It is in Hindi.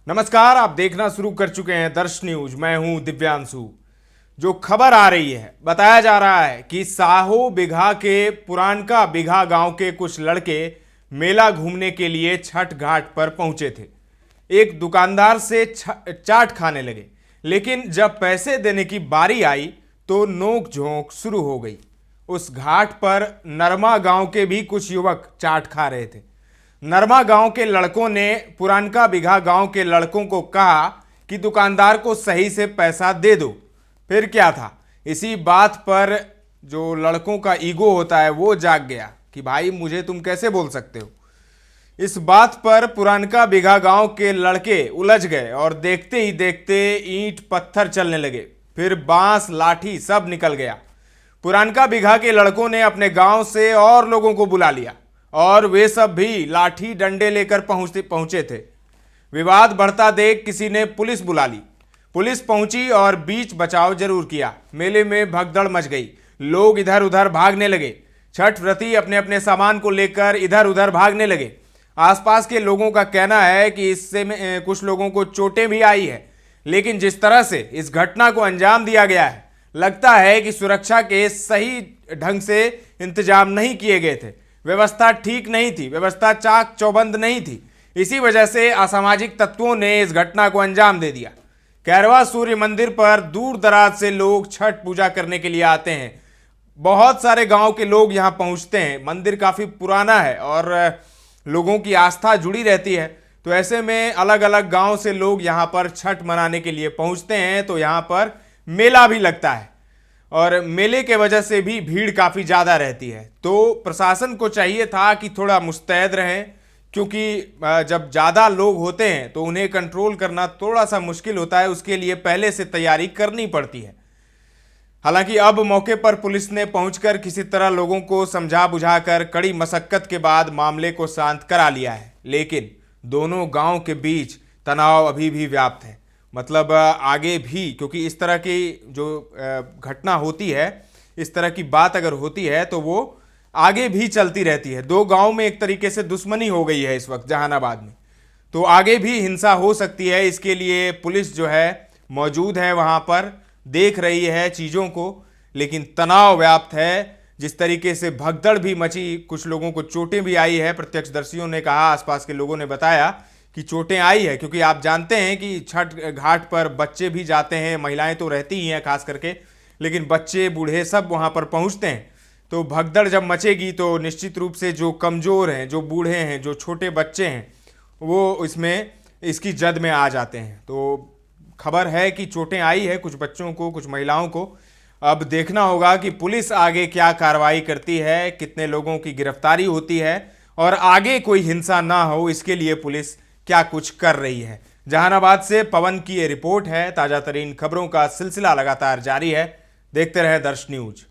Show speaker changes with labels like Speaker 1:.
Speaker 1: नमस्कार, आप देखना शुरू कर चुके हैं दर्श न्यूज। मैं हूं दिव्यांशु। जो खबर आ रही है, बताया जा रहा है कि साहो बिघा के पुरानका बिघा गांव के कुछ लड़के मेला घूमने के लिए छठ घाट पर पहुंचे थे। एक दुकानदार से चाट खाने लगे, लेकिन जब पैसे देने की बारी आई तो नोक झोंक शुरू हो गई। उस घाट पर नरमा गांव के भी कुछ युवक चाट खा रहे थे। नरमा गांव के लड़कों ने पुरानका बिघा गांव के लड़कों को कहा कि दुकानदार को सही से पैसा दे दो। फिर क्या था, इसी बात पर जो लड़कों का ईगो होता है वो जाग गया कि भाई मुझे तुम कैसे बोल सकते हो। इस बात पर पुरानका बिघा गांव के लड़के उलझ गए और देखते ही देखते ईंट पत्थर चलने लगे। फिर बांस लाठी सब निकल गया। पुरानका बिघा के लड़कों ने अपने गांव से और लोगों को बुला लिया और वे सब भी लाठी डंडे लेकर पहुंचे थे। विवाद बढ़ता देख किसी ने पुलिस बुला ली। पुलिस पहुंची और बीच बचाव जरूर किया। मेले में भगदड़ मच गई। लोग इधर उधर भागने लगे। छठ व्रती अपने अपने सामान को लेकर इधर उधर भागने लगे। आसपास के लोगों का कहना है कि इससे में कुछ लोगों को चोटें भी आई है, लेकिन जिस तरह से इस घटना को अंजाम दिया गया है, लगता है कि सुरक्षा के सही ढंग से इंतजाम नहीं किए गए थे। व्यवस्था ठीक नहीं थी, व्यवस्था चाक चौबंद नहीं थी। इसी वजह से असामाजिक तत्वों ने इस घटना को अंजाम दे दिया। कैरवा सूर्य मंदिर पर दूर दराज से लोग छठ पूजा करने के लिए आते हैं। बहुत सारे गांव के लोग यहां पहुंचते हैं। मंदिर काफी पुराना है और लोगों की आस्था जुड़ी रहती है, तो ऐसे में अलग अलग गांव से लोग यहां पर छठ मनाने के लिए पहुंचते हैं। तो यहां पर मेला भी लगता है और मेले के वजह से भी भीड़ काफ़ी ज़्यादा रहती है। तो प्रशासन को चाहिए था कि थोड़ा मुस्तैद रहें, क्योंकि जब ज़्यादा लोग होते हैं तो उन्हें कंट्रोल करना थोड़ा सा मुश्किल होता है। उसके लिए पहले से तैयारी करनी पड़ती है। हालांकि अब मौके पर पुलिस ने पहुंचकर किसी तरह लोगों को समझा बुझाकर कड़ी मशक्कत के बाद मामले को शांत करा लिया है, लेकिन दोनों गांव के बीच तनाव अभी भी व्याप्त है। मतलब आगे भी, क्योंकि इस तरह की जो घटना होती है, इस तरह की बात अगर होती है तो वो आगे भी चलती रहती है। दो गांव में एक तरीके से दुश्मनी हो गई है इस वक्त जहानाबाद में, तो आगे भी हिंसा हो सकती है। इसके लिए पुलिस जो है मौजूद है, वहां पर देख रही है चीज़ों को, लेकिन तनाव व्याप्त है। जिस तरीके से भगदड़ भी मची, कुछ लोगों को चोटें भी आई है। प्रत्यक्षदर्शियों ने कहा, आसपास के लोगों ने बताया कि चोटें आई है, क्योंकि आप जानते हैं कि छठ घाट पर बच्चे भी जाते हैं, महिलाएं तो रहती ही हैं खास करके, लेकिन बच्चे बूढ़े सब वहां पर पहुंचते हैं। तो भगदड़ जब मचेगी तो निश्चित रूप से जो कमज़ोर हैं, जो बूढ़े हैं, जो छोटे बच्चे हैं, वो इसकी जद में आ जाते हैं। तो खबर है कि चोटें आई है कुछ बच्चों को, कुछ महिलाओं को। अब देखना होगा कि पुलिस आगे क्या कार्रवाई करती है, कितने लोगों की गिरफ्तारी होती है और आगे कोई हिंसा ना हो, इसके लिए पुलिस क्या कुछ कर रही है। जहानाबाद से पवन की ये रिपोर्ट है। ताजा तरीन खबरों का सिलसिला लगातार जारी है। देखते रहे दर्श न्यूज।